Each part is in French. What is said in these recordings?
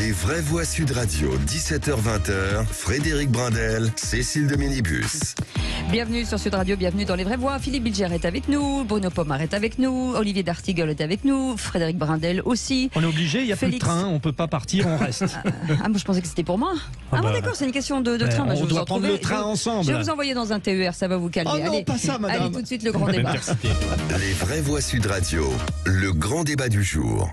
Les vraies voix Sud Radio, 17h-20h, Frédéric Brindel, Cécile de Minibus. Bienvenue sur Sud Radio, bienvenue dans Les Vraies Voix. Philippe Bilger est avec nous, Bruno Pomar est avec nous, Olivier d'Artigol est avec nous, Frédéric Brindel aussi. On est obligé, il n'y a plus de train, on ne peut pas partir, on reste. Moi je pensais que c'était pour moi. Bon d'accord, c'est une question de train. On doit prendre le train ensemble. Je vais vous envoyer dans un TER, ça va vous calmer. Oh non, allez, pas ça madame. Allez tout de suite le grand débat. Les vraies voix Sud Radio, le grand débat du jour.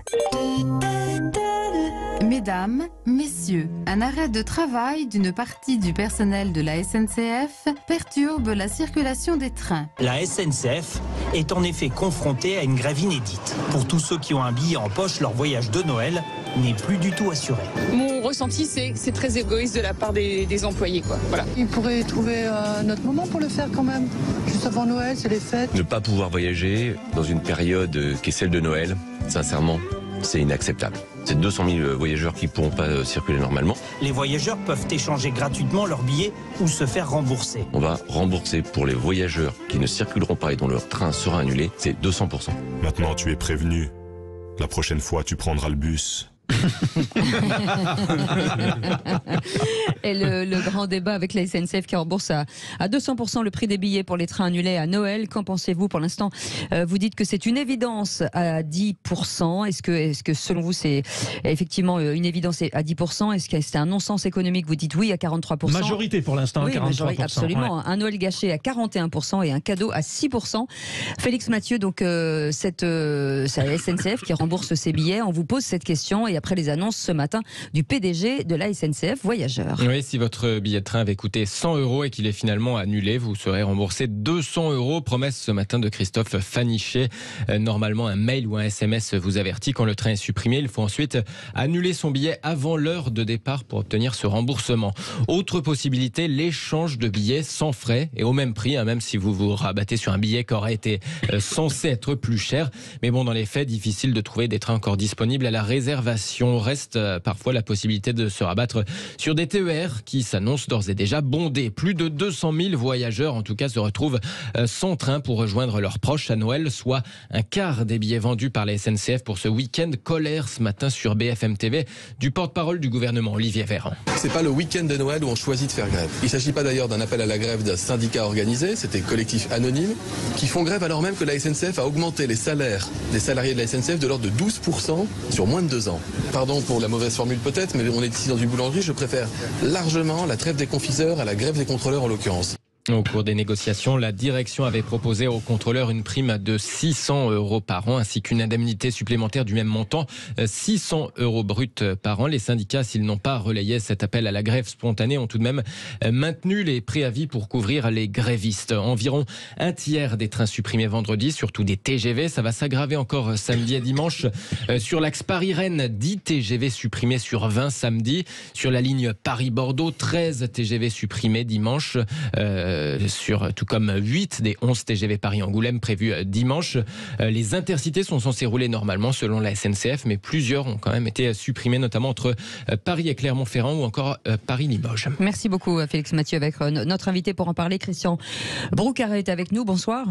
Mesdames, messieurs, un arrêt de travail d'une partie du personnel de la SNCF perturbe la circulation des trains. La SNCF est en effet confrontée à une grève inédite. Pour tous ceux qui ont un billet en poche, leur voyage de Noël n'est plus du tout assuré. Mon ressenti, c'est que c'est très égoïste de la part des employés, quoi. Voilà. Ils pourraient trouver un autre moment pour le faire quand même. Juste avant Noël, c'est les fêtes. Ne pas pouvoir voyager dans une période qui est celle de Noël, sincèrement, c'est inacceptable. C'est 200 000 voyageurs qui ne pourront pas circuler normalement. Les voyageurs peuvent échanger gratuitement leurs billets ou se faire rembourser. On va rembourser pour les voyageurs qui ne circuleront pas et dont leur train sera annulé, c'est 200%. Maintenant, tu es prévenu. La prochaine fois, tu prendras le bus. Et le grand débat avec la SNCF qui rembourse à 200% le prix des billets pour les trains annulés à Noël. Qu'en pensez-vous pour l'instant? Vous dites que c'est une évidence à 10%. Est-ce que selon vous c'est effectivement une évidence à 10%? Est-ce que c'est un non-sens économique? Vous dites oui à 43%. Majorité pour l'instant, oui, 43%. Absolument. Ouais. Un Noël gâché à 41% et un cadeau à 6%. Félix Mathieu, donc c'est la SNCF qui rembourse ses billets. On vous pose cette question et après les annonces ce matin du PDG de la SNCF Voyageurs. Oui, si votre billet de train avait coûté 100 € et qu'il est finalement annulé, vous serez remboursé 200 €. Promesse ce matin de Christophe Fanichet. Normalement, un mail ou un SMS vous avertit quand le train est supprimé. Il faut ensuite annuler son billet avant l'heure de départ pour obtenir ce remboursement. Autre possibilité, l'échange de billets sans frais et au même prix, même si vous vous rabattez sur un billet qui aurait été censé être plus cher. Mais bon, dans les faits, difficile de trouver des trains encore disponibles à la réservation. Reste parfois la possibilité de se rabattre sur des TER qui s'annoncent d'ores et déjà bondés. Plus de 200 000 voyageurs en tout cas se retrouvent sans train pour rejoindre leurs proches à Noël, soit un quart des billets vendus par la SNCF pour ce week-end. Colère ce matin sur BFM TV du porte-parole du gouvernement, Olivier Véran. C'est pas le week-end de Noël où on choisit de faire grève. Il ne s'agit pas d'ailleurs d'un appel à la grève d'un syndicat organisé, c'était collectif anonyme, qui font grève alors même que la SNCF a augmenté les salaires des salariés de la SNCF de l'ordre de 12% sur moins de 2 ans. Pardon pour la mauvaise formule peut-être, mais on est ici dans une boulangerie, je préfère largement la trêve des confiseurs à la grève des contrôleurs en l'occurrence. Au cours des négociations, la direction avait proposé aux contrôleurs une prime de 600 € par an ainsi qu'une indemnité supplémentaire du même montant, 600 € bruts par an. Les syndicats, s'ils n'ont pas relayé cet appel à la grève spontanée, ont tout de même maintenu les préavis pour couvrir les grévistes. Environ un tiers des trains supprimés vendredi, surtout des TGV. Ça va s'aggraver encore samedi et dimanche. Sur l'axe Paris-Rennes, 10 TGV supprimés sur 20 samedi. Sur la ligne Paris-Bordeaux, 13 TGV supprimés dimanche. Tout comme 8 des 11 TGV Paris-Angoulême prévus dimanche. Les intercités sont censés rouler normalement selon la SNCF, mais plusieurs ont quand même été supprimés, notamment entre Paris et Clermont-Ferrand ou encore Paris-Limoges. Merci beaucoup Félix Mathieu avec notre invité pour en parler. Christian Broucaret est avec nous, bonsoir.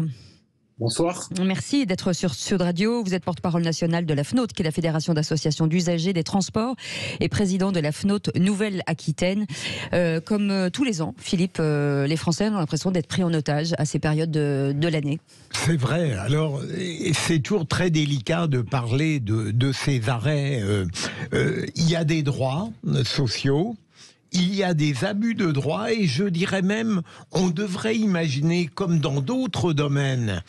Bonsoir. Merci d'être sur Sud Radio. Vous êtes porte-parole nationale de la FNOT, qui est la Fédération d'associations d'usagers des transports, et président de la FNOT Nouvelle-Aquitaine. Comme tous les ans, Philippe, les Français ont l'impression d'être pris en otage à ces périodes de l'année. C'est vrai. Alors, c'est toujours très délicat de parler de ces arrêts. Il y a des droits sociaux. Il y a des abus de droit et je dirais même, on devrait imaginer, comme dans d'autres domaines,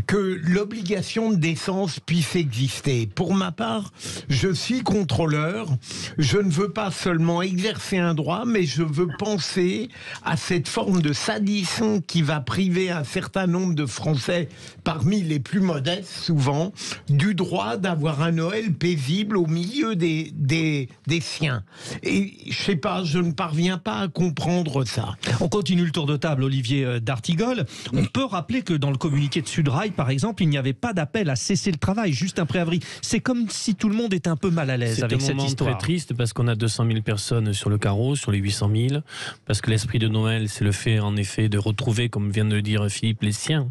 que l'obligation de décence puisse exister. Pour ma part, je suis contrôleur. Je ne veux pas seulement exercer un droit, mais je veux penser à cette forme de sadisme qui va priver un certain nombre de Français, parmi les plus modestes souvent, du droit d'avoir un Noël paisible au milieu des siens. Et je sais pas, je ne parviens pas à comprendre ça. On continue le tour de table, Olivier d'Artigol. On peut rappeler que dans le communiqué de Sudrail, par exemple, il n'y avait pas d'appel à cesser le travail, juste un préavis. C'est comme si tout le monde était un peu mal à l'aise avec cette histoire. C'est un moment très triste parce qu'on a 200 000 personnes sur le carreau, sur les 800 000, parce que l'esprit de Noël, c'est le fait, en effet, de retrouver, comme vient de le dire Philippe, les siens,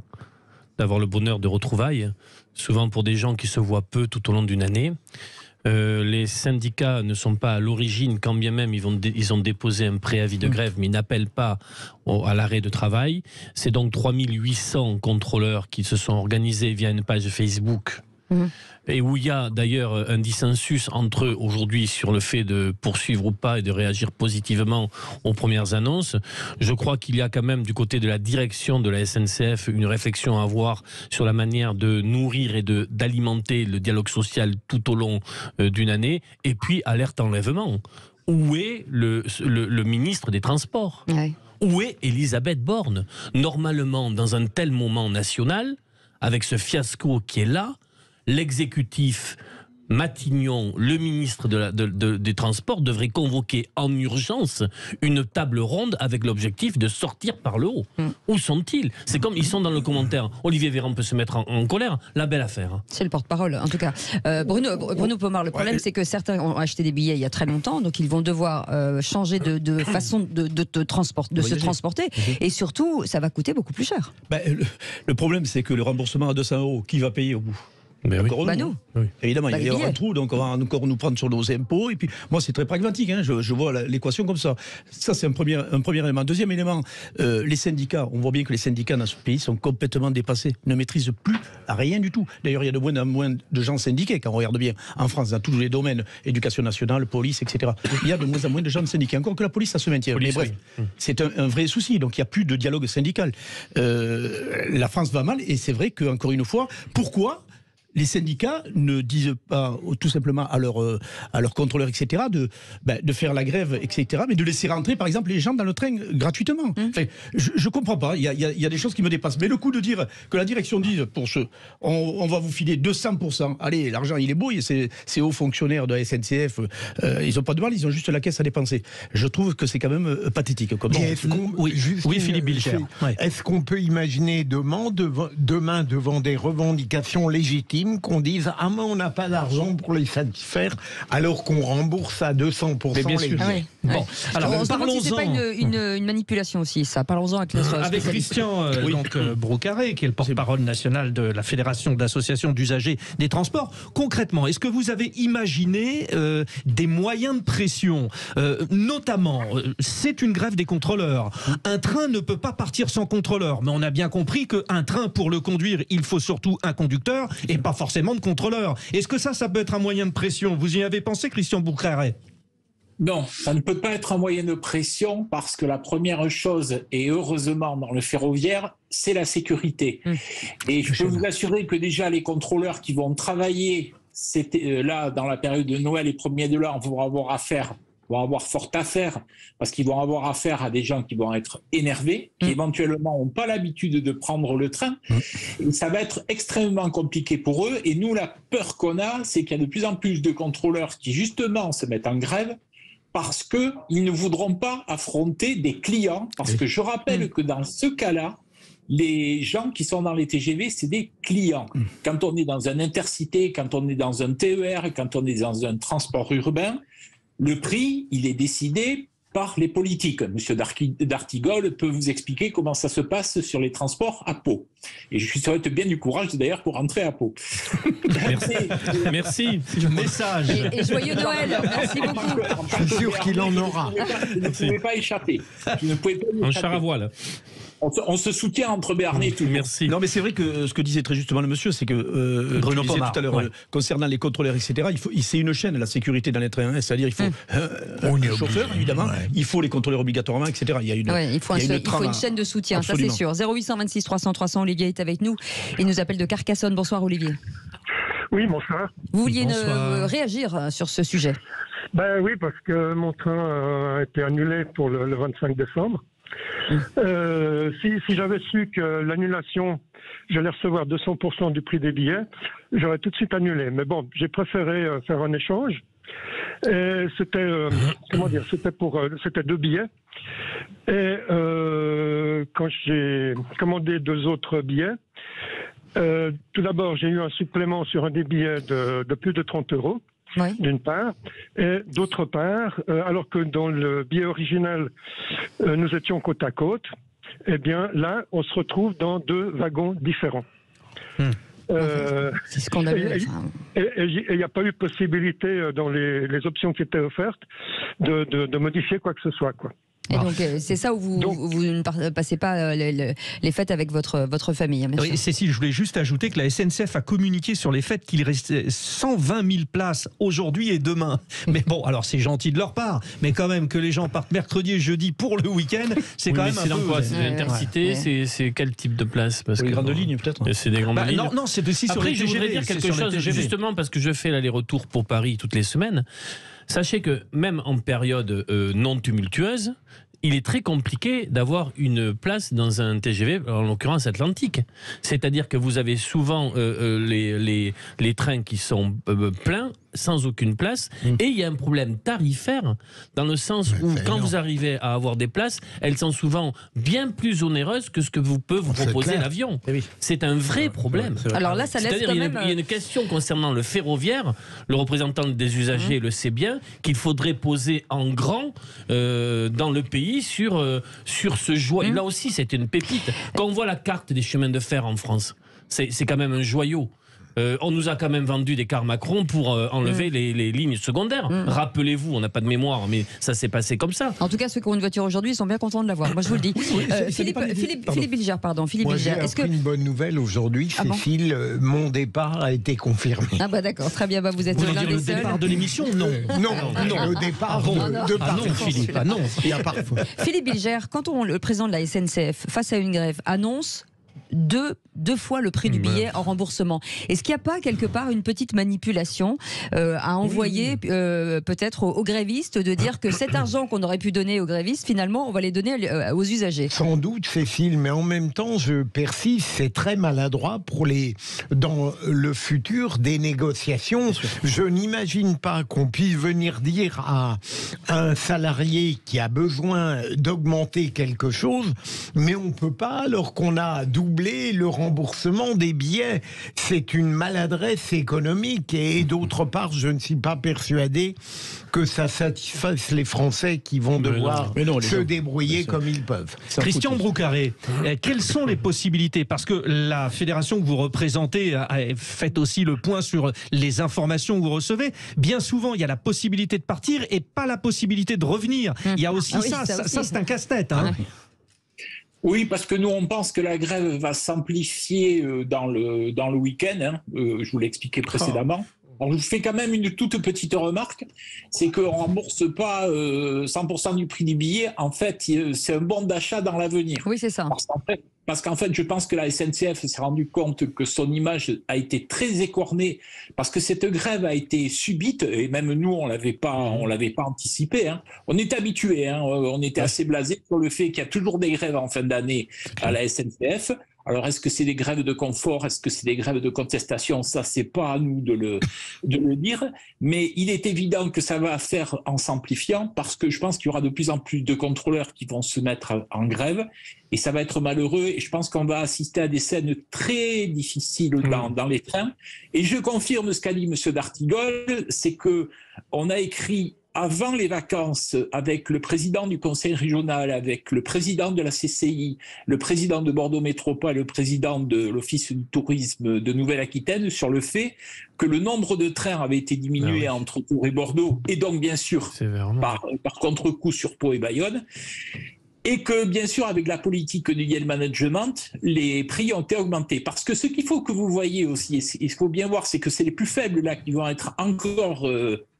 d'avoir le bonheur de retrouvailles, souvent pour des gens qui se voient peu tout au long d'une année. Les syndicats ne sont pas à l'origine, quand bien même ils ont déposé un préavis de grève, mais ils n'appellent pas à l'arrêt de travail. C'est donc 3800 contrôleurs qui se sont organisés via une page Facebook. Et où il y a d'ailleurs un dissensus entre eux aujourd'hui sur le fait de poursuivre ou pas et de réagir positivement aux premières annonces. Je crois qu'il y a quand même du côté de la direction de la SNCF une réflexion à avoir sur la manière de nourrir et d'alimenter le dialogue social tout au long d'une année. Et puis, alerte enlèvement. Où est le ministre des Transports ? Où est Elisabeth Borne ? Normalement, dans un tel moment national, avec ce fiasco qui est là, l'exécutif, Matignon, le ministre des Transports, devrait convoquer en urgence une table ronde avec l'objectif de sortir par le haut. Où sont-ils ? C'est comme ils sont dans le commentaire. Olivier Véran peut se mettre en colère. La belle affaire. C'est le porte-parole, en tout cas. Bruno Pomar, le problème, c'est que certains ont acheté des billets il y a très longtemps, donc ils vont devoir changer de façon de se transporter. Et surtout, ça va coûter beaucoup plus cher. Le problème, c'est que le remboursement à 200 €, qui va payer au bout ? Nous. Évidemment, il y aura un trou, donc on va encore nous prendre sur nos impôts. Et puis, moi, c'est très pragmatique, je vois l'équation comme ça. Ça, c'est un premier élément. Deuxième élément, les syndicats, on voit bien que les syndicats dans ce pays sont complètement dépassés, ne maîtrisent plus rien du tout. D'ailleurs, il y a de moins en moins de gens syndiqués, quand on regarde bien, en France, dans tous les domaines, éducation nationale, police, etc. Il y a de moins en moins de gens syndiqués. Encore que la police, ça se maintient. Mais bref, c'est un vrai souci. Donc, il n'y a plus de dialogue syndical. La France va mal, et c'est vrai qu'encore une fois, pourquoi les syndicats ne disent pas tout simplement à leurs contrôleurs, etc., de faire la grève, etc., mais de laisser rentrer, par exemple, les gens dans le train gratuitement. Enfin, je ne comprends pas. Il y a des choses qui me dépassent. Mais le coup de dire que la direction dise, on va vous filer 200%. Allez, l'argent, il est beau. Ces hauts fonctionnaires de la SNCF, ils n'ont pas de mal, ils ont juste la caisse à dépenser. Je trouve que c'est quand même pathétique. Comme oui, Philippe Bilger. Est-ce qu'on peut imaginer demain, devant des revendications légitimes, qu'on dise « Ah, mais on n'a pas d'argent pour les satisfaire », alors qu'on rembourse à 200% les billets. Bon, alors parlons-en. C'est pas une manipulation aussi, ça. Parlons-en avec Christian Broucaré, qui est le porte-parole national de la Fédération d'associations d'usagers des transports. Concrètement, est-ce que vous avez imaginé des moyens de pression, notamment, c'est une grève des contrôleurs. Un train ne peut pas partir sans contrôleur, mais on a bien compris qu'un train, pour le conduire, il faut surtout un conducteur et pas forcément de contrôleur. Est-ce que ça peut être un moyen de pression ? Vous y avez pensé, Christian Broucaré ? Non, ça ne peut pas être un moyen de pression parce que la première chose, et heureusement dans le ferroviaire, c'est la sécurité. Et je peux vous assurer que déjà les contrôleurs qui vont travailler là dans la période de Noël et 1er de l'an vont avoir fort affaire parce qu'ils vont avoir affaire à des gens qui vont être énervés, qui éventuellement n'ont pas l'habitude de prendre le train. Et ça va être extrêmement compliqué pour eux. Et nous, la peur qu'on a, c'est qu'il y a de plus en plus de contrôleurs qui justement se mettent en grève parce qu'ils ne voudront pas affronter des clients. Parce que je rappelle que dans ce cas-là, les gens qui sont dans les TGV, c'est des clients. Quand on est dans un intercité, quand on est dans un TER, quand on est dans un transport urbain, le prix, il est décidé par les politiques. Monsieur D'Artigol peut vous expliquer comment ça se passe sur les transports à Pau. Et je lui souhaite bien du courage d'ailleurs pour rentrer à Pau. Merci. Message. Et joyeux Noël. Merci beaucoup. Je suis sûr qu'il en aura. Je ne pouvais pas échapper. Un char à voile. On se soutient entre Béarnais et tout. Merci. Non, mais c'est vrai que ce que disait très justement le monsieur, c'est que Bruno disait Pomar, tout à l'heure concernant les contrôleurs, etc. C'est une chaîne, la sécurité dans les trains. C'est-à-dire il faut un chauffeur, évidemment. Il faut les contrôleurs obligatoirement, etc. Il faut une chaîne de soutien, absolument. Ça c'est sûr. 0826 300 300. Olivier est avec nous. Il nous appelle de Carcassonne. Bonsoir Olivier. Oui, bonsoir. Vous vouliez réagir sur ce sujet ? Oui, parce que mon train a été annulé pour le 25 décembre. Si j'avais su que l'annulation, j'allais recevoir 200% du prix des billets, j'aurais tout de suite annulé. Mais bon, j'ai préféré faire un échange. Et c'était, c'était 2 billets. Et quand j'ai commandé 2 autres billets, tout d'abord, j'ai eu un supplément sur un des billets de plus de 30 €. Oui. D'une part, et d'autre part, alors que dans le billet original, nous étions côte à côte, eh bien là, on se retrouve dans 2 wagons différents. C'est scandaleux. Et il n'y a pas eu possibilité dans les options qui étaient offertes de modifier quoi que ce soit, quoi. Et donc, c'est ça où vous ne passez pas les fêtes avec votre famille. Hein, oui, Cécile, je voulais juste ajouter que la SNCF a communiqué sur les fêtes qu'il restait 120 000 places aujourd'hui et demain. Mais bon, alors c'est gentil de leur part, mais quand même que les gens partent mercredi et jeudi pour le week-end, c'est quand même un peu... C'est de l'intercité, c'est quel type de place? Pour les grandes lignes, peut-être. C'est des grandes lignes. Non, c'est aussi sur les TGV. Après, je voudrais dire quelque chose, justement, parce que je fais l'aller-retour pour Paris toutes les semaines. Sachez que même en période non tumultueuse, il est très compliqué d'avoir une place dans un TGV, en l'occurrence Atlantique. C'est-à-dire que vous avez souvent les trains qui sont pleins, sans aucune place, et il y a un problème tarifaire, dans le sens où quand vous arrivez à avoir des places, elles sont souvent bien plus onéreuses que ce que peut vous proposer l'avion. C'est un vrai problème. Alors là, ça laisse quand même... Il y a une question concernant le ferroviaire, le représentant des usagers le sait bien, qu'il faudrait poser en grand dans le pays sur ce joyau. Là aussi, c'est une pépite. Quand on voit la carte des chemins de fer en France, c'est quand même un joyau. On nous a quand même vendu des cars Macron pour enlever les lignes secondaires. Rappelez-vous, on n'a pas de mémoire, mais ça s'est passé comme ça. En tout cas, ceux qui ont une voiture aujourd'hui, ils sont bien contents de l'avoir. Moi, je vous le dis. Philippe Bilger, Moi, j'ai appris une bonne nouvelle aujourd'hui. Cécile, mon départ a été confirmé. Ah bah d'accord, très bien. Bah, vous êtes l'un des le seuls. départ de l'émission? Non. Non, le départ de Paris. Philippe, non. Il y a parfois. Philippe Bilger, quand le président de la SNCF, face à une grève, annonce deux fois le prix du billet en remboursement. Est-ce qu'il n'y a pas quelque part une petite manipulation à envoyer peut-être aux grévistes, de dire que cet argent qu'on aurait pu donner aux grévistes, finalement, on va les donner aux usagers? Sans doute, Cécile, mais en même temps, je persiste, c'est très maladroit dans le futur des négociations. Je n'imagine pas qu'on puisse venir dire à un salarié qui a besoin d'augmenter quelque chose, mais on ne peut pas, alors qu'on a doublé le remboursement des billets. C'est une maladresse économique, et d'autre part, je ne suis pas persuadé que ça satisfasse les Français qui vont devoir se débrouiller comme ils peuvent. Christian Broucaré, quelles sont les possibilités? Parce que la fédération que vous représentez a fait aussi le point sur les informations que vous recevez. Bien souvent, il y a la possibilité de partir et pas la possibilité de revenir. Il y a aussi ça c'est un casse-tête. Hein. Oui, parce que nous, on pense que la grève va s'amplifier dans le week-end. Hein. Je vous l'ai expliqué précédemment. Alors, je vous fais quand même une toute petite remarque, c'est qu'on ne rembourse pas 100% du prix du billet. En fait, c'est un bon d'achat dans l'avenir. Oui, c'est ça. Parce qu'en fait, je pense que la SNCF s'est rendu compte que son image a été très écornée, parce que cette grève a été subite, et même nous, on l'avait pas anticipé. Hein. On est habitués, hein, on était assez blasés sur le fait qu'il y a toujours des grèves en fin d'année à la SNCF. Alors, est-ce que c'est des grèves de confort? Est-ce que c'est des grèves de contestation? Ça, c'est pas à nous de le dire. Mais il est évident que ça va faire en s'amplifiant, parce que je pense qu'il y aura de plus en plus de contrôleurs qui vont se mettre en grève. Et ça va être malheureux. Et je pense qu'on va assister à des scènes très difficiles dans les trains. Et je confirme ce qu'a dit M. D'Artigol, c'est qu'on a écrit avant les vacances, avec le président du conseil régional, avec le président de la CCI, le président de Bordeaux Métropole, le président de l'Office du tourisme de Nouvelle-Aquitaine, sur le fait que le nombre de trains avait été diminué entre Tours et Bordeaux, et donc bien sûr par contre-coup sur Pau et Bayonne. Et que, bien sûr, avec la politique du yield management, les prix ont été augmentés. Parce que ce qu'il faut que vous voyez aussi, il faut bien voir, c'est que c'est les plus faibles là qui vont être encore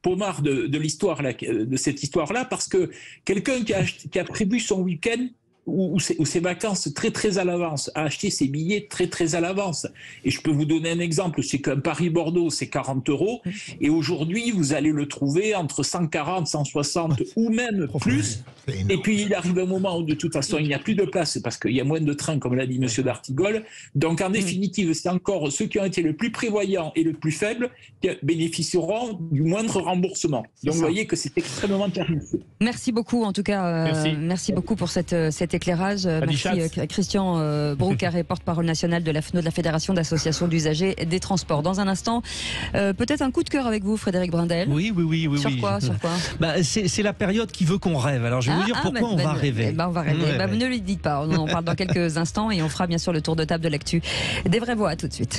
pommards de cette histoire-là, parce que quelqu'un qui a prévu son week-end ou ses vacances très très à l'avance, a acheté ses billets très très à l'avance. Et je peux vous donner un exemple, c'est qu'un Paris-Bordeaux, c'est 40 €, et aujourd'hui, vous allez le trouver entre 140, 160 ou même plus. Et puis, il arrive un moment où, de toute façon, il n'y a plus de place, parce qu'il y a moins de trains, comme l'a dit M. D'Artigol. Donc, en définitive, c'est encore ceux qui ont été le plus prévoyants et le plus faibles qui bénéficieront du moindre remboursement. Donc, vous voyez que c'est extrêmement terrible. Merci beaucoup, en tout cas. Merci beaucoup pour cet éclairage. Merci Christian Broucaré, porte-parole national de la FNO, de la Fédération d'associations d'usagers des transports. Dans un instant, peut-être un coup de cœur avec vous, Frédéric Brindel. Oui. Sur quoi c'est la période qui veut qu'on rêve. Alors je vais vous dire pourquoi on va rêver. On va rêver. Ne le dites pas. On en parle dans quelques instants et on fera bien sûr le tour de table de l'actu des vraies voix. À tout de suite.